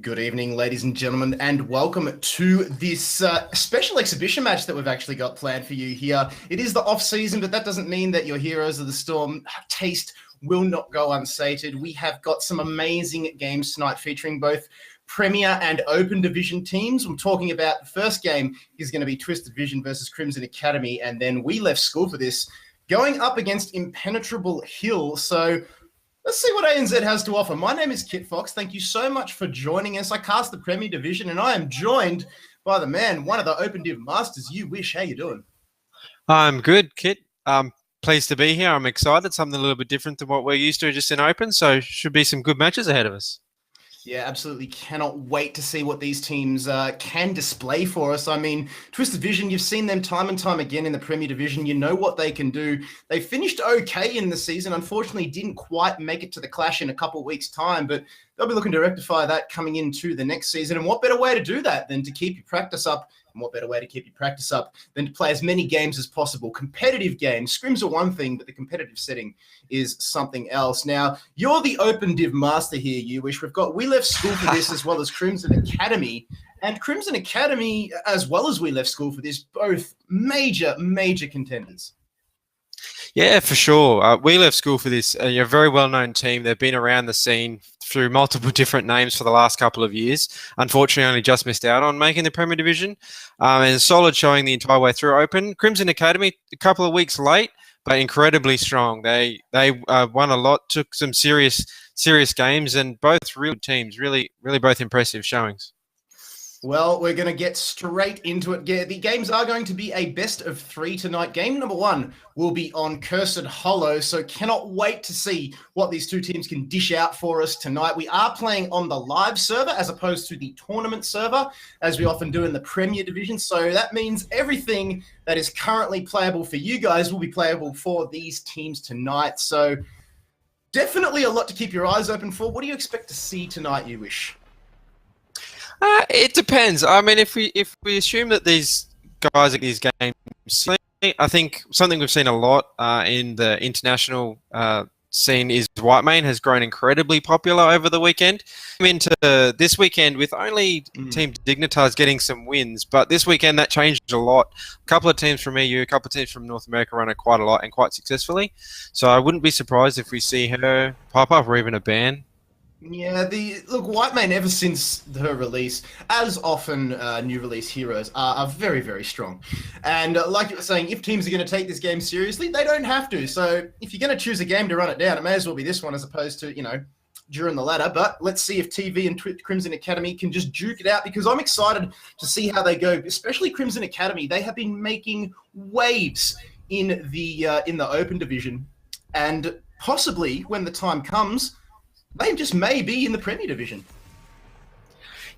Good evening, ladies and gentlemen, and welcome to this special exhibition match that we've actually got planned for you here. It is the off-season, but that doesn't mean that your Heroes of the Storm taste will not go unsated. We have got some amazing games tonight featuring both Premier and Open Division teams. I'm talking about the first game is going to be Twisted Vision versus Crimson Academy, and then we left school for this, going up against Impenetrable Hill. So let's see what ANZ has to offer. My name is Kit Fox. Thank you so much for joining us. I cast the Premier Division, and I am joined by the man, one of the Open Div Masters. You wish. How you doing? I'm good, Kit. Pleased to be here. I'm excited. Something a little bit different than what we're used to just in Open, so should be some good matches ahead of us. Yeah, absolutely. Cannot wait to see what these teams can display for us. I mean, Twisted Vision, you've seen them time and time again in the Premier Division. You know what they can do. They finished okay in the season. Unfortunately, didn't quite make it to the Clash in a couple of weeks' time, but they'll be looking to rectify that coming into the next season. And what better way to do that than to keep your practice up? And what better way to keep your practice up than to play as many games as possible? Competitive games. Scrims are one thing, but the competitive setting is something else. Now, you're the Open Div Master here, you wish. We left school for this as well as Crimson Academy. And Crimson Academy, as well as we left school for this, both major contenders. Yeah, for sure. We left school for this. You're a very well-known team. They've been around the scene through multiple different names for the last couple of years. Unfortunately, only just missed out on making the Premier Division. And solid showing the entire way through Open. Crimson Academy, a couple of weeks late, but incredibly strong. They won a lot, took some serious games, and both real teams, really both impressive showings. Well, we're going to get straight into it. The games are going to be a best of three tonight. Game number one will be on Cursed Hollow, so cannot wait to see what these two teams can dish out for us tonight. We are playing on the live server as opposed to the tournament server, as we often do in the Premier Division, so that means everything that is currently playable for you guys will be playable for these teams tonight, so definitely a lot to keep your eyes open for. What do you expect to see tonight, you wish? It depends. I mean, if we assume that these guys at these games, I think something we've seen a lot in the international scene is Whitemane has grown incredibly popular over the weekend. Into this weekend with only Team Dignitas getting some wins, but this weekend that changed a lot. A couple of teams from EU, a couple of teams from North America run it quite a lot and quite successfully. So I wouldn't be surprised if we see her pop up or even a ban. Yeah, look, Whitemane, ever since her release, as often new release heroes are very strong. And like you were saying, if teams are going to take this game seriously, they don't have to. So if you're going to choose a game to run it down, it may as well be this one as opposed to, during the ladder. But let's see if TV and Crimson Academy can just juke it out, because I'm excited to see how they go, especially Crimson Academy. They have been making waves in the Open Division, and possibly when the time comes, they just may be in the Premier Division.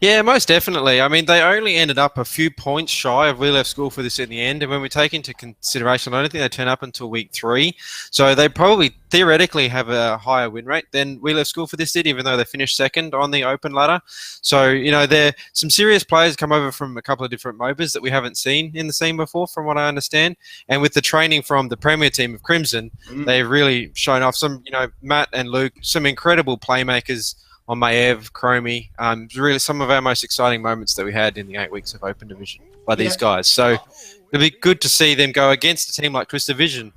Yeah, most definitely. I mean, they only ended up a few points shy of we left school for this in the end. And when we take into consideration, I don't think they turn up until week 3. So they probably theoretically have a higher win rate than we left school for this did, even though they finished second on the Open ladder. So, there some serious players come over from a couple of different MOBAs that we haven't seen in the scene before, from what I understand. And with the training from the Premier team of Crimson, they've really shown off some, Matt and Luke, some incredible playmakers on Maev, Chromie, really some of our most exciting moments that we had in the 8 weeks of Open Division by these guys. So it'll be good to see them go against a team like Twisted Vision.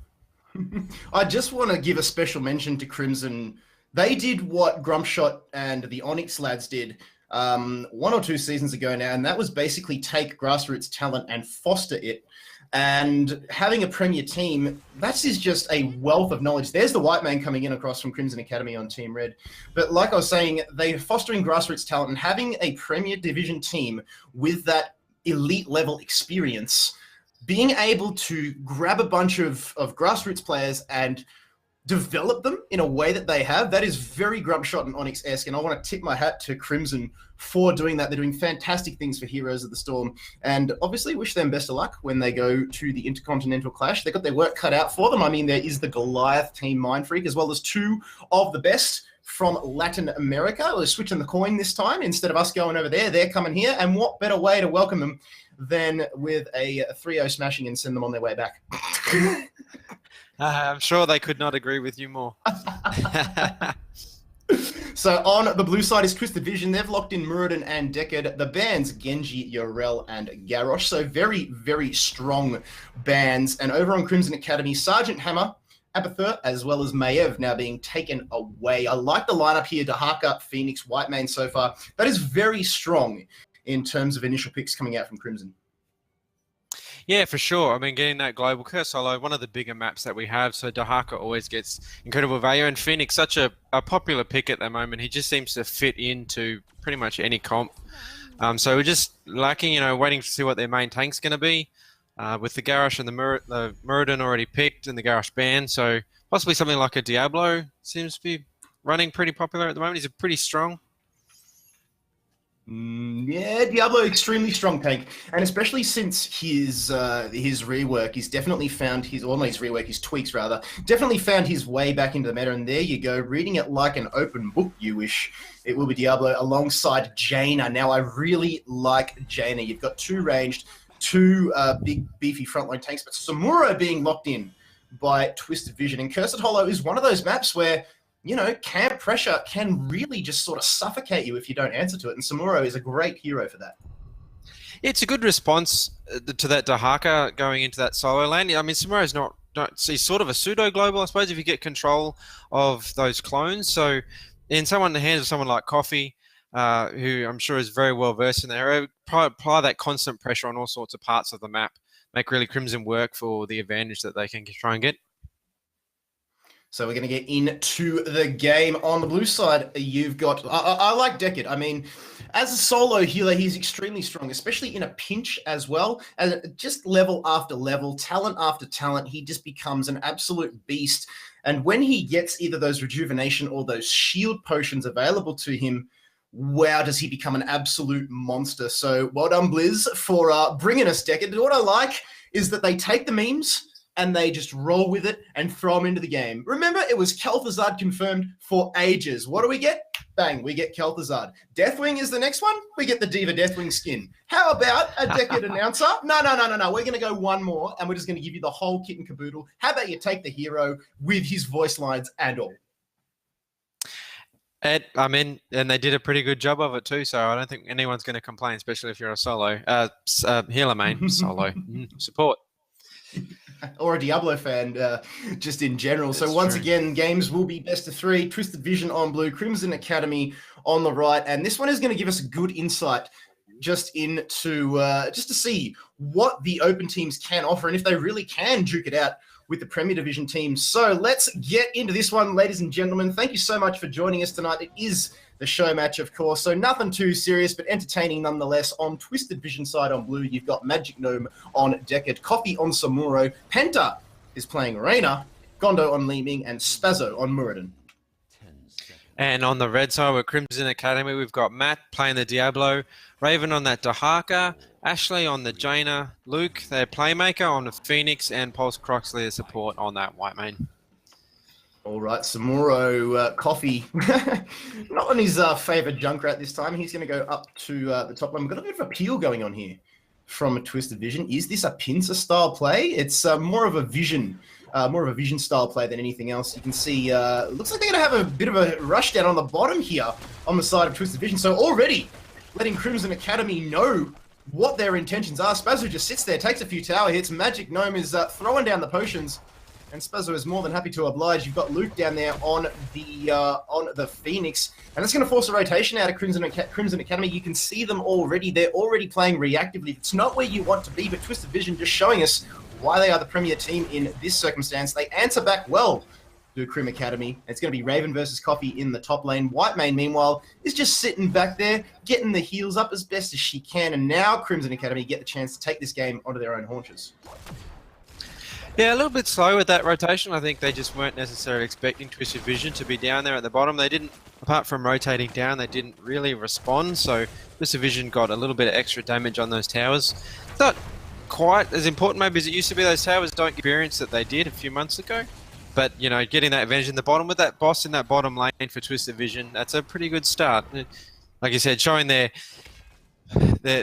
I just want to give a special mention to Crimson. They did what Grumpshot and the Onyx lads did 1 or 2 seasons ago now, and that was basically take grassroots talent and foster it. And having a Premier team, that is just a wealth of knowledge. There's the Whitemane coming in across from Crimson Academy on Team Red. But like I was saying, they're fostering grassroots talent, and having a Premier Division team with that elite level experience, being able to grab a bunch of grassroots players and develop them in a way that they have, that is very Grumpshot and Onyx-esque, and I want to tip my hat to Crimson for doing that. They're doing fantastic things for Heroes of the Storm, and obviously wish them best of luck when they go to the Intercontinental Clash. They've got their work cut out for them. I mean, there is the Goliath team Mindfreak, as well as 2 of the best from Latin America. We're switching the coin this time. Instead of us going over there, they're coming here, and what better way to welcome them than with a 3-0 smashing and send them on their way back. I'm sure they could not agree with you more. So on the blue side is Twisted Vision. They've locked in Muradin and Decade. The bands Genji, Yorel, and Garrosh. So very, very strong bands. And over on Crimson Academy, Sergeant Hammer, Abathur, as well as Maev now being taken away. I like the lineup here. Dahaka, Phoenix, Whitemane so far. That is very strong in terms of initial picks coming out from Crimson. Yeah, for sure. I mean, getting that global curse solo, one of the bigger maps that we have, so Dahaka always gets incredible value, and Phoenix, such a popular pick at the moment. He just seems to fit into pretty much any comp. So we're just lacking, waiting to see what their main tank's going to be, with the Garrosh and the Muradin already picked and the Garrosh ban, so possibly something like a Diablo seems to be running pretty popular at the moment. He's a pretty strong. Yeah, Diablo, extremely strong tank, and especially since his rework, he's definitely found his tweaks rather, definitely found his way back into the meta, and there you go, reading it like an open book, you wish. It will be Diablo alongside Jaina. Now, I really like Jaina. You've got two ranged, two big, beefy frontline tanks, but Samuro being locked in by Twisted Vision, and Cursed Hollow is one of those maps where camp pressure can really just sort of suffocate you if you don't answer to it, and Samuro is a great hero for that. It's a good response to that Dahaka going into that solo lane. I mean, Samuro's he's sort of a pseudo-global, I suppose, if you get control of those clones. So in the hands of someone like Coffee, who I'm sure is very well versed in the area, apply that constant pressure on all sorts of parts of the map, make really Crimson work for the advantage that they can try and get. So we're going to get into the game. On the blue side, you've got... I like Decade. I mean, as a solo healer, he's extremely strong, especially in a pinch as well. And just level after level, talent after talent, he just becomes an absolute beast. And when he gets either those rejuvenation or those shield potions available to him, wow, does he become an absolute monster. So well done, Blizz, for bringing us Decade. What I like is that they take the memes and they just roll with it and throw them into the game. Remember, it was Kel'Thuzad confirmed for ages. What do we get? Bang, we get Kel'Thuzad. Deathwing is the next one. We get the Diva Deathwing skin. How about a Decade announcer? No. We're going to go one more, and we're just going to give you the whole kit and caboodle. How about you take the hero with his voice lines and all? And they did a pretty good job of it too, so I don't think anyone's going to complain, especially if you're a solo. Healer main, solo, support. Or a Diablo fan, just in general. So once again, games will be best of 3. Twisted Vision on blue, Crimson Academy on the right, and this one is going to give us a good insight just into just to see what the open teams can offer and if they really can duke it out with the Premier Division teams. So let's get into this one, ladies and gentlemen. Thank you so much for joining us tonight. It is the show match, of course, so nothing too serious, but entertaining nonetheless. On Twisted Vision side on blue, you've got Magic Gnome on Decade, Coffee on Samuro, Penta is playing Arena, Gondo on Li Ming, and Spazzo on Muradin. And on the red side with Crimson Academy, we've got Matt playing the Diablo, Raven on that Dahaka, Ashley on the Jaina, Luke, their Playmaker on the Phoenix, and Pulse Croxley as support on that Whitemane. All right, Samuro, Coffee, not on his favourite Junkrat this time. He's going to go up to the top line. We've got a bit of appeal going on here from a Twisted Vision. Is this a pincer style play? It's more of a vision style play than anything else. You can see, looks like they're going to have a bit of a rush down on the bottom here on the side of Twisted Vision. So already letting Crimson Academy know what their intentions are. Spazzo just sits there, takes a few tower hits. Magic Gnome is throwing down the potions, and Spazzo is more than happy to oblige. You've got Luke down there on the Phoenix, and that's going to force a rotation out of Crimson Academy. You can see them already. They're already playing reactively. It's not where you want to be, but Twisted Vision just showing us why they are the premier team in this circumstance. They answer back well to Crim Academy. It's going to be Raven versus Coffee in the top lane. Whitemane, meanwhile, is just sitting back there, getting the heals up as best as she can, and now Crimson Academy get the chance to take this game onto their own haunches. Yeah, a little bit slow with that rotation. I think they just weren't necessarily expecting Twisted Vision to be down there at the bottom. They didn't, apart from rotating down, they didn't really respond. So Twisted Vision got a little bit of extra damage on those towers. It's not quite as important maybe as it used to be. Those towers don't get experience that they did a few months ago. But, you know, getting that advantage in the bottom with that boss in that bottom lane for Twisted Vision, that's a pretty good start. Like you said, showing they're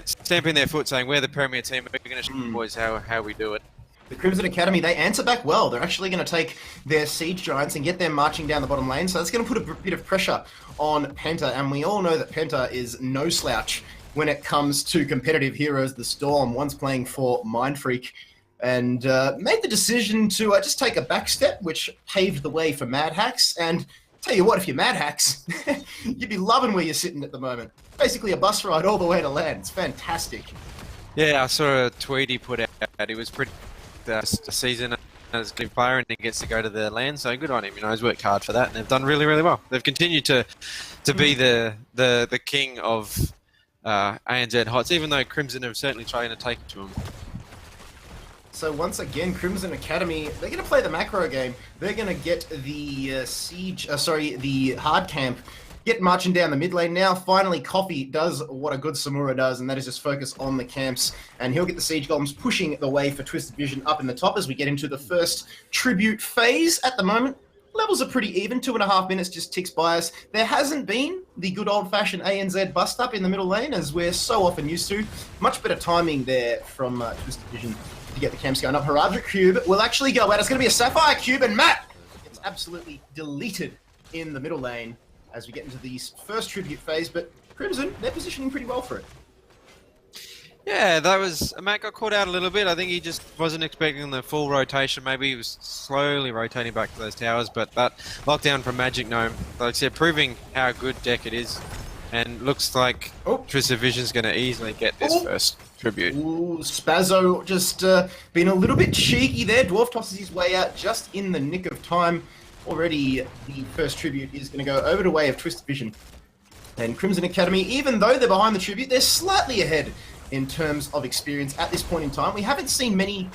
stamping their foot saying, we're the premier team, we're going to show you boys how we do it. the Crimson Academy, they answer back well. They're actually going to take their Siege Giants and get them marching down the bottom lane. So that's going to put a bit of pressure on Penta. And we all know that Penta is no slouch when it comes to competitive heroes. The Storm, once playing for Mind Freak, and made the decision to just take a back step, which paved the way for Mad Hacks. And tell you what, if you're Mad Hacks, you'd be loving where you're sitting at the moment. Basically a bus ride all the way to land. It's fantastic. Yeah, I saw a tweet he put out. He was pretty a season as a good player, and he gets to go to the land. So good on him. You know, he's worked hard for that, and they've done really, really well. They've continued to be the king of ANZ HotS, even though Crimson have certainly tried to take it to him. So once again, Crimson Academy, they're going to play the macro game. They're going to get the the hard camp, get marching down the mid lane now. Finally, Coffee does what a good Samura does, and that is just focus on the camps. And he'll get the Siege Golems pushing the way for Twisted Vision up in the top as we get into the first tribute phase. At the moment, levels are pretty even. 2.5 minutes just ticks by us. There hasn't been the good old-fashioned ANZ bust-up in the middle lane, as we're so often used to. Much better timing there from Twisted Vision to get the camps going up. Haradra Cube will actually go out. It's going to be a Sapphire Cube, and Matt gets absolutely deleted in the middle lane as we get into the first tribute phase. But Crimson, they're positioning pretty well for it. Yeah, that was... Matt got caught out a little bit. I think he just wasn't expecting the full rotation. Maybe he was slowly rotating back to those towers, but that lockdown from Magic Gnome, like I said, proving how good deck it is. And looks like Twisted Vision's going to easily get this first tribute. Ooh, Spazzo just being a little bit cheeky there. Dwarf tosses his way out just in the nick of time. Already the first tribute is going to go over to way of Twisted Vision. And Crimson Academy, even though they're behind the tribute, they're slightly ahead in terms of experience at this point in time. We haven't seen any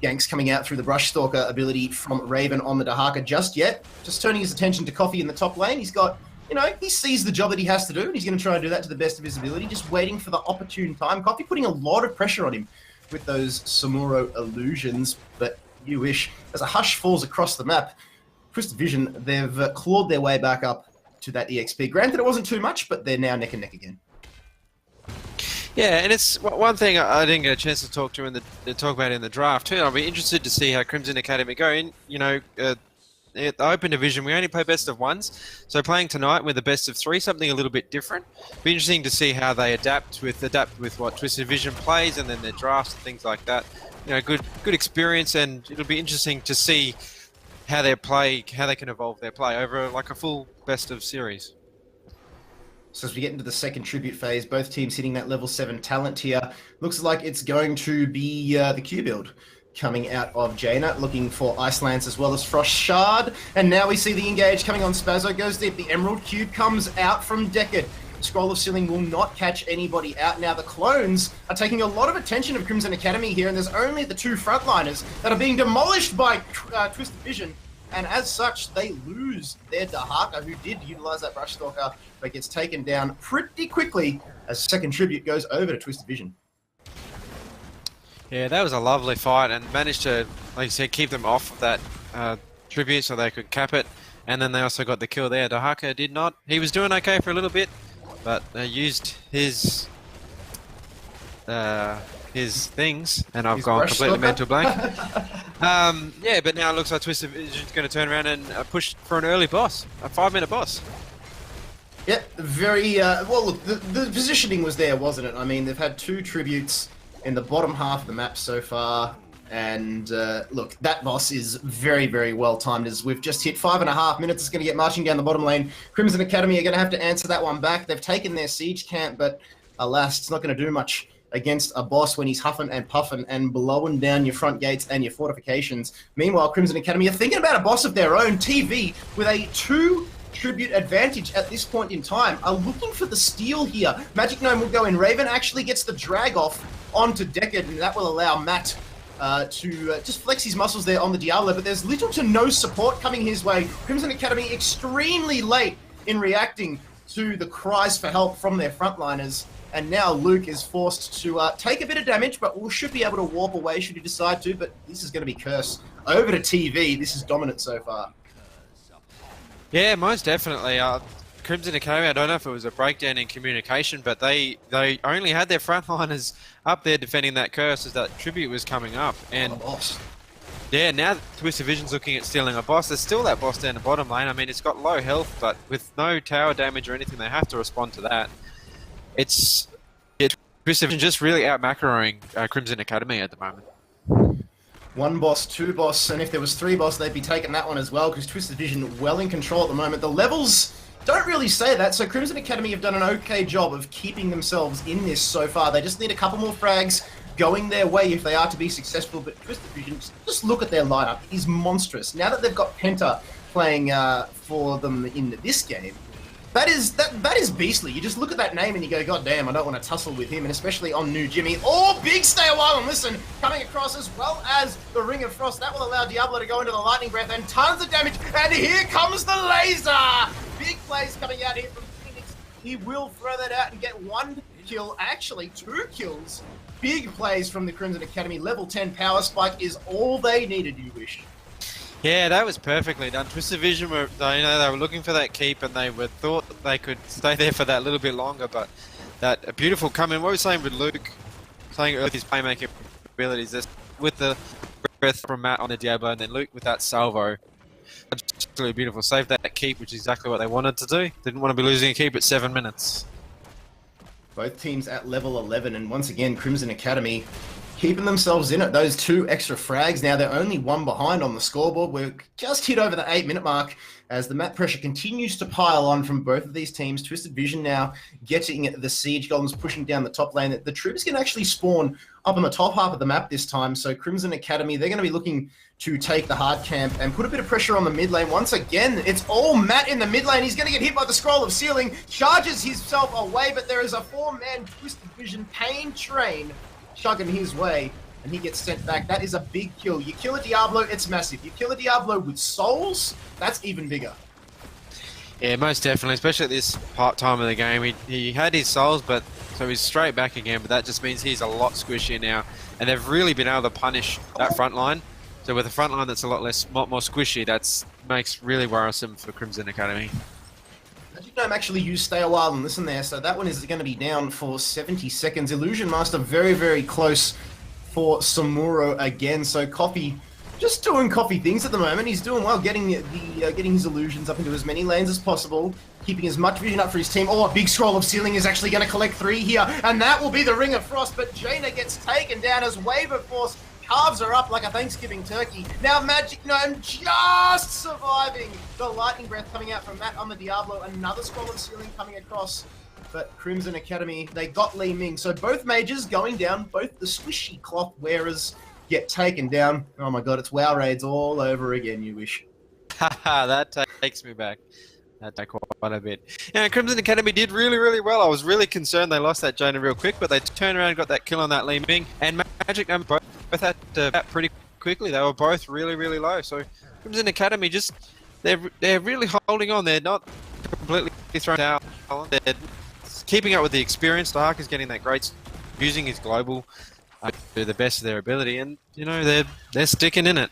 ganks coming out through the Brushstalker ability from Raven on the Dahaka just yet. Just turning his attention to Coffee in the top lane. He's got... You know, he sees the job that he has to do, and he's going to try and do that to the best of his ability, just waiting for the opportune time. Coffee putting a lot of pressure on him with those Samuro illusions, but you wish. As a hush falls across the map, Twisted Vision, they've clawed their way back up to that EXP. Granted, it wasn't too much, but they're now neck and neck again. Yeah, and it's one thing I didn't get a chance to talk about in the draft too. I'll be interested to see how Crimson Academy go in. You know, at the Open Division, we only play best of ones, so playing tonight with the best of three, something a little bit different. Be interesting to see how they adapt with what Twisted Vision plays, and then their drafts and things like that. You know, good experience, and it'll be interesting to see how they can evolve their play over like a full best of series. So as we get into the second tribute phase, both teams hitting that level 7 talent here. Looks like it's going to be the Q build coming out of Jaina, looking for Icelands as well as Frost Shard. And now we see the engage coming on. Spazzo goes deep. The Emerald Cube comes out from Deckard. Scroll of Sealing will not catch anybody out. Now the clones are taking a lot of attention of Crimson Academy here, and there's only the two frontliners that are being demolished by Twisted Vision. And as such, they lose their Dahaka, who did utilize that Brushstalker, but gets taken down pretty quickly as second tribute goes over to Twisted Vision. Yeah, that was a lovely fight, and managed to, like you said, keep them off that tribute so they could cap it. And then they also got the kill there. Dahaka did not. He was doing okay for a little bit, but they used his things, and I've gone completely mental blank. Yeah, but now it looks like Twisted Vision's going to turn around and push for an early boss, a 5-minute boss. Yep, very well. Look, the positioning was there, wasn't it? I mean, they've had two tributes in the bottom half of the map so far, and look, that boss is very, very well timed. As we've just hit 5.5 minutes, it's going to get marching down the bottom lane. Crimson Academy are going to have to answer that one back. They've taken their siege camp, but alas, it's not going to do much against a boss when he's huffing and puffing and blowing down your front gates and your fortifications. Meanwhile, Crimson Academy are thinking about a boss of their own. TV, with a 2 tribute advantage at this point in time, are looking for the steal here. Magic Gnome will go in. Raven actually gets the drag off onto Deckard, and that will allow Matt to just flex his muscles there on the Diablo, but there's little to no support coming his way. Crimson Academy extremely late in reacting to the cries for help from their frontliners, and now Luke is forced to take a bit of damage, but should be able to warp away should he decide to, but this is going to be Curse. Over to TV, this is dominant so far. Yeah, most definitely. Crimson Academy, I don't know if it was a breakdown in communication, but they only had their frontliners up there defending that curse as that tribute was coming up. And boss. yeah, now Twisted Vision's looking at stealing a boss. There's still that boss down the bottom lane. I mean, it's got low health, but with no tower damage or anything, they have to respond to that. Twisted Vision just really out-macroing Crimson Academy at the moment. One boss, two boss, and if there was three boss, they'd be taking that one as well, because Twisted Vision well in control at the moment. The levels don't really say that, so Crimson Academy have done an okay job of keeping themselves in this so far. They just need a couple more frags going their way if they are to be successful, but Twisted Vision, just look at their lineup. It is monstrous. Now that they've got Penta playing for them in this game, that is beastly. You just look at that name and you go, God damn, I don't want to tussle with him, and especially on New Jimmy. Oh, big stay a while and listen, coming across as well as the Ring of Frost. That will allow Diablo to go into the Lightning Breath and tons of damage. And here comes the laser. Big plays coming out here from Phoenix. He will throw that out and get one kill, actually 2 kills. Big plays from the Crimson Academy. Level 10 power spike is all they needed, you wish. Yeah, that was perfectly done. Twisted Vision were, they were looking for that keep, and they thought that they could stay there for that little bit longer. But that a beautiful come in. What we were saying with Luke, saying earlier his playmaking abilities, this with the breath from Matt on the Diablo, and then Luke with that salvo. Absolutely beautiful. Saved that keep, which is exactly what they wanted to do. Didn't want to be losing a keep at 7 minutes. Both teams at level 11, and once again, Crimson Academy keeping themselves in it. Those 2 extra frags now, they're only 1 behind on the scoreboard. We're just hit over the 8-minute mark as the map pressure continues to pile on from both of these teams. Twisted Vision now getting the siege golems, pushing down the top lane. The troops can actually spawn up on the top half of the map this time, so Crimson Academy, they're going to be looking to take the hard camp and put a bit of pressure on the mid lane. Once again, it's all Matt in the mid lane. He's going to get hit by the Scroll of Sealing, charges himself away, but there is a 4-man Twisted Vision pain train chugging his way, and he gets sent back. That is a big kill. You kill a Diablo, it's massive. You kill a Diablo with souls, that's even bigger. Yeah, most definitely, especially at this time of the game. He had his souls, but so he's straight back again, but that just means he's a lot squishier now, and they've really been able to punish that front line. So with a front line that's a lot more squishy, that makes really worrisome for Crimson Academy. Magic Gnome actually used Stay a While and Listen there, so that one is going to be down for 70 seconds. Illusion Master very, very close for Samuro again, so Coffee just doing Coffee things at the moment. He's doing well, getting getting his illusions up into as many lanes as possible, keeping as much vision up for his team. Oh, a big Scroll of Sealing is actually going to collect 3 here, and that will be the Ring of Frost, but Jaina gets taken down as Wave of Force carves her up like a Thanksgiving turkey. Now Magic Gnome just surviving the Lightning Breath coming out from Matt on the Diablo. Another Scroll of Sealing coming across, but Crimson Academy, they got Li Ming. So both mages going down, both the squishy cloth wearers get taken down. Oh my god, it's WoW raids all over again, you wish. Haha, that takes me back. That took quite a bit. Yeah, Crimson Academy did really, really well. I was really concerned they lost that Jaina real quick, but they turned around and got that kill on that Li Ming. And Magic Gnome both had to bat pretty quickly. They were both really, really low. So Crimson Academy just, they're really holding on. They're not completely thrown out. They're keeping up with the experience. Dark is getting that great, using his global to the best of their ability, and you know they're sticking in it.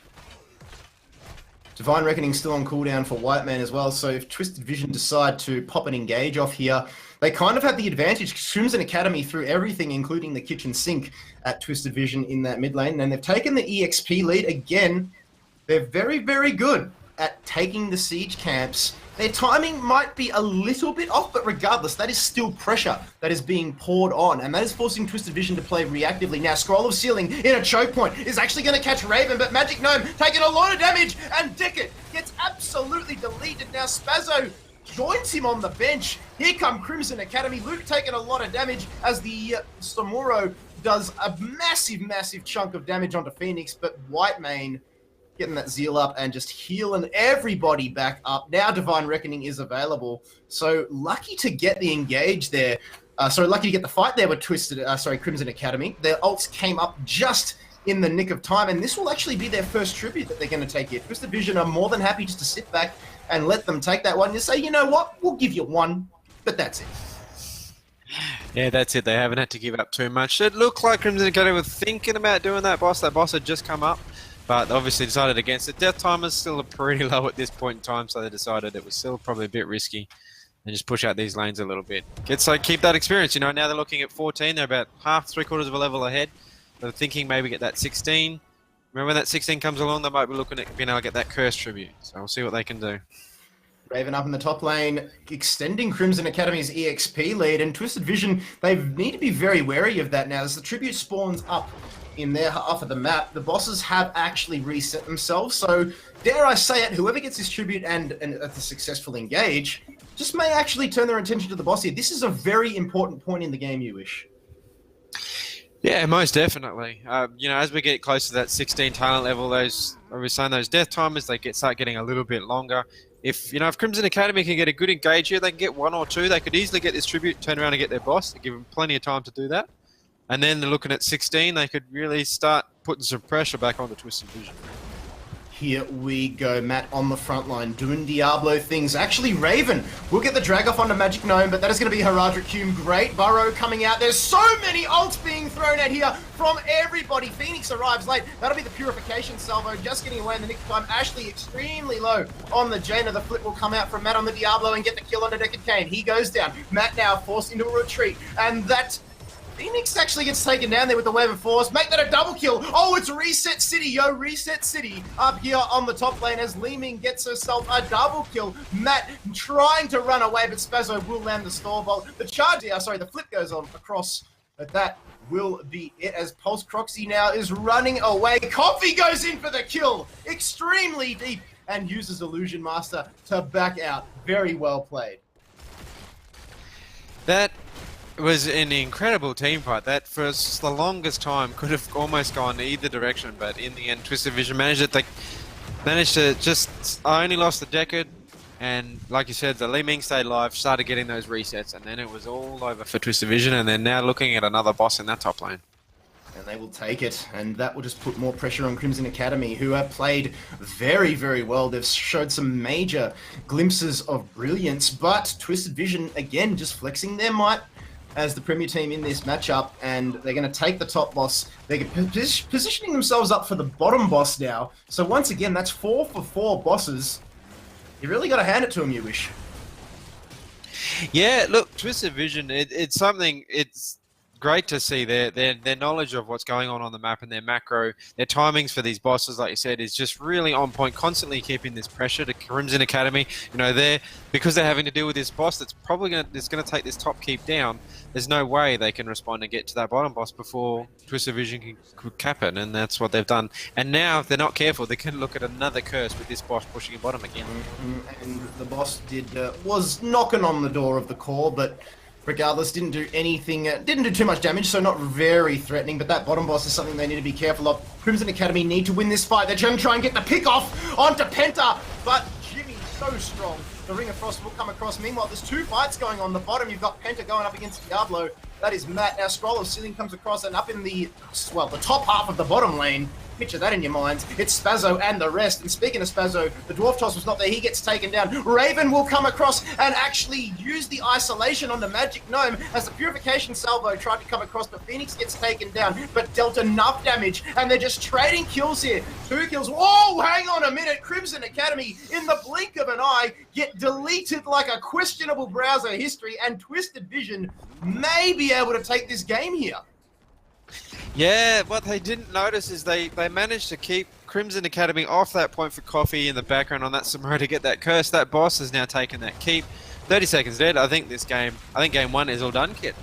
Divine Reckoning still on cooldown for White Man as well, so if Twisted Vision decide to pop an engage off here, they kind of had the advantage. Crimson Academy threw everything, including the kitchen sink, at Twisted Vision in that mid lane, and they've taken the EXP lead. Again, they're very, very good at taking the siege camps. Their timing might be a little bit off, but regardless, that is still pressure that is being poured on, and that is forcing Twisted Vision to play reactively. Now, Scroll of Sealing in a choke point is actually going to catch Raven, but Magic Gnome taking a lot of damage, and Dickett gets absolutely deleted. Now, Spazzo joins him on the bench. Here come Crimson Academy. Luke taking a lot of damage as the Samuro does a massive, massive chunk of damage onto Phoenix, but Whitemane getting that zeal up and just healing everybody back up. Now Divine Reckoning is available. So lucky to get the engage there. Lucky to get the fight there with Crimson Academy. Their ults came up just in the nick of time, and this will actually be their first tribute that they're going to take here. Twisted Vision are more than happy just to sit back and let them take that one. You say, you know what, we'll give you one, but that's it. Yeah, that's it. They haven't had to give up too much. It looked like Crimson Academy were thinking about doing that boss. That boss had just come up, but obviously decided against it. Death time is still pretty low at this point in time, so they decided it was still probably a bit risky. and just push out these lanes a little bit. Keep that experience. Now they're looking at 14. They're about half, 3/4 of a level ahead. They're thinking maybe get that 16. Remember when that 16 comes along, they might be looking at being able to get that curse tribute. So we'll see what they can do. Raven up in the top lane, extending Crimson Academy's EXP lead, and Twisted Vision, they need to be very wary of that now. As the tribute spawns up in their half of the map, the bosses have actually reset themselves. So, dare I say it, whoever gets this tribute and a successful engage, just may actually turn their attention to the boss here. This is a very important point in the game, you wish. Yeah, most definitely. As we get close to that 16 talent level, those death timers, start getting a little bit longer. If Crimson Academy can get a good engage here, they can get 1 or 2. They could easily get this tribute, turn around and get their boss. They give them plenty of time to do that. And then they're looking at 16. They could really start putting some pressure back on the Twisted Vision. Here we go, Matt on the front line, doing Diablo things. Actually, Raven will get the drag off onto Magic Gnome, but that is going to be Haradric Hume. Great Burrow coming out. There's so many ults being thrown out here from everybody. Phoenix arrives late. That'll be the Purification salvo, just getting away in the nick of time. Ashley extremely low on the Jaina. The flip will come out from Matt on the Diablo and get the kill on the Deckard Cain. He goes down. Matt now forced into a retreat, and that Phoenix actually gets taken down there with the Wave of Force. Make that a double kill. Oh, it's Reset City. Yo, Reset City up here on the top lane as Li-Ming gets herself a double kill. Matt trying to run away, but Spazzo will land the Store Bolt. The flip goes on across, but that will be it as Pulse Croxy now is running away. Coffee goes in for the kill. Extremely deep and uses Illusion Master to back out. Very well played. That was an incredible team fight. That for the longest time could have almost gone either direction, but in the end, Twisted Vision managed it. They managed to I only lost the Deckard, and like you said, the Li-Ming stayed alive, started getting those resets, and then it was all over for Twisted Vision, and they're now looking at another boss in that top lane. And they will take it, and that will just put more pressure on Crimson Academy, who have played very, very well. They've showed some major glimpses of brilliance, but Twisted Vision, again, just flexing their might as the Premier team in this matchup, and they're going to take the top boss. They're positioning themselves up for the bottom boss now. So once again, that's 4 for 4 bosses. You really got to hand it to them, you wish. Yeah, look, Twisted Vision, it's something, it's great to see their knowledge of what's going on the map and their macro, their timings for these bosses, like you said, is just really on point, constantly keeping this pressure to Crimson Academy. Because they're having to deal with this boss that's probably going to take this top keep down. There's no way they can respond and get to that bottom boss before Twisted Vision could cap it, and that's what they've done. And now, if they're not careful, they can look at another curse with this boss pushing it bottom again. And the boss was knocking on the door of the core, but regardless, didn't do anything, didn't do too much damage, so not very threatening, but that bottom boss is something they need to be careful of. Crimson Academy need to win this fight. They're trying to try and get the pick off onto Penta, but Jimmy's so strong. The Ring of Frost will come across. Meanwhile, there's 2 fights going on. The bottom, you've got Penta going up against Diablo. That is Matt. Now, Scroll of Sealing comes across, and up in the top half of the bottom lane, picture that in your minds, it's Spazzo and the rest. And speaking of Spazzo, the Dwarf Toss was not there. He gets taken down. Raven will come across and actually use the isolation on the Magic Gnome as the Purification salvo tried to come across, but Phoenix gets taken down, but dealt enough damage, and they're just trading kills here. 2 kills. Whoa, hang on a minute. Crimson Academy, in the blink of an eye, get deleted like a questionable browser history, and Twisted Vision may be able to take this game here. Yeah, what they didn't notice is they managed to keep Crimson Academy off that point for Coffee in the background on that Samuro to get that curse. That boss has now taken that keep. 30 seconds dead. I think game 1 is all done, Kit.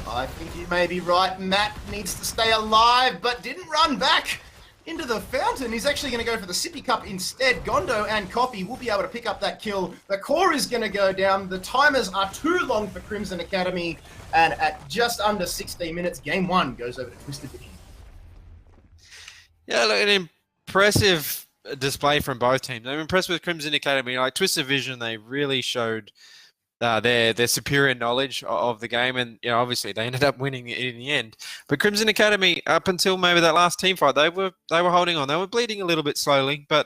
I think you may be right. Matt needs to stay alive, but didn't run back into the fountain. He's actually going to go for the Sippy Cup instead. Gondo and Coffee will be able to pick up that kill. The core is going to go down. The timers are too long for Crimson Academy. And at just under 16 minutes, game 1 goes over to Twisted Vision. Yeah, look, an impressive display from both teams. I'm impressed with Crimson Academy. Like Twisted Vision, they really showed their superior knowledge of the game, and obviously they ended up winning in the end. But Crimson Academy, up until maybe that last team fight, they were holding on. They were bleeding a little bit slowly, but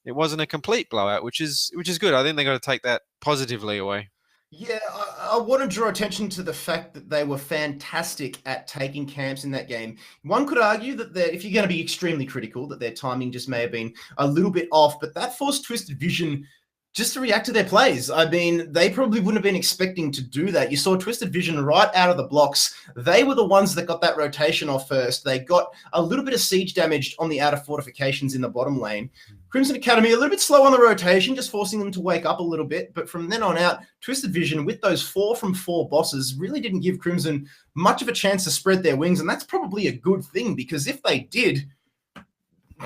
it wasn't a complete blowout, which is good. I think they got to take that positively away. Yeah, I want to draw attention to the fact that they were fantastic at taking camps in that game. One could argue that if you're going to be extremely critical, that their timing just may have been a little bit off, but that forced Twisted Vision just to react to their plays. I mean, they probably wouldn't have been expecting to do that. You saw Twisted Vision right out of the blocks. They were the ones that got that rotation off first. They got a little bit of siege damage on the outer fortifications in the bottom lane. Crimson Academy, a little bit slow on the rotation, just forcing them to wake up a little bit. But from then on out, Twisted Vision, with those 4 from 4 bosses, really didn't give Crimson much of a chance to spread their wings. And that's probably a good thing, because if they did,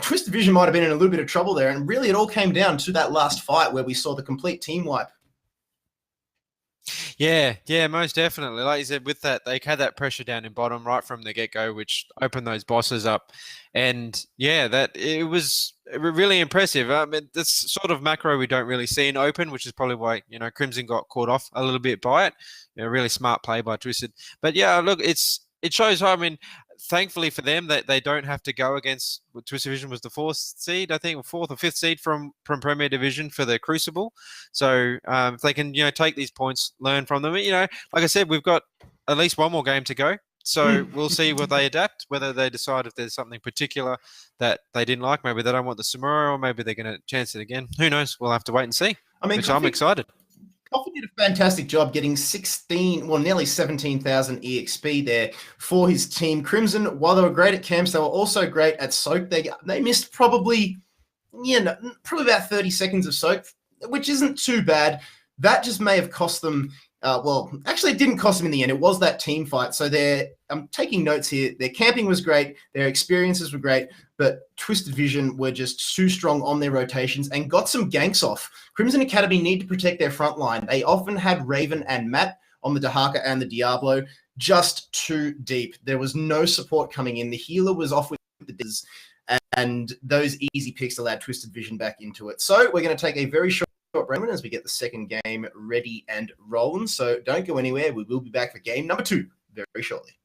Twisted Vision might have been in a little bit of trouble there. And really, it all came down to that last fight where we saw the complete team wipe. Yeah, most definitely. Like you said, with that, they had that pressure down in bottom right from the get-go, which opened those bosses up. And yeah, that it was really impressive. I mean, this sort of macro we don't really see in open, which is probably why, Crimson got caught off a little bit by it. Really smart play by Twisted. But yeah, look, it shows. I mean, thankfully for them that they don't have to go against Twisted Vision was the 4th seed, I think, 4th or 5th seed from Premier Division for the Crucible. So if they can, take these points, learn from them. Like I said, we've got at least one more game to go. So we'll see whether they adapt, whether they decide if there's something particular that they didn't like. Maybe they don't want the Samura, or maybe they're going to chance it again. Who knows? We'll have to wait and see. I mean, I'm excited. Coffee did a fantastic job getting nearly 17,000 EXP there for his team. Crimson, while they were great at camps, they were also great at soak. They missed probably about 30 seconds of soak, which isn't too bad. That just may have cost them. Actually, it didn't cost them in the end. It was that team fight. So I'm taking notes here. Their camping was great. Their experiences were great. But Twisted Vision were just too strong on their rotations and got some ganks off. Crimson Academy need to protect their front line. They often had Raven and Matt on the Dahaka and the Diablo just too deep. There was no support coming in. The healer was off with the Diz, and those easy picks allowed Twisted Vision back into it. So we're going to take a very short break as we get the second game ready and rolling. So don't go anywhere. We will be back for game number 2 very shortly.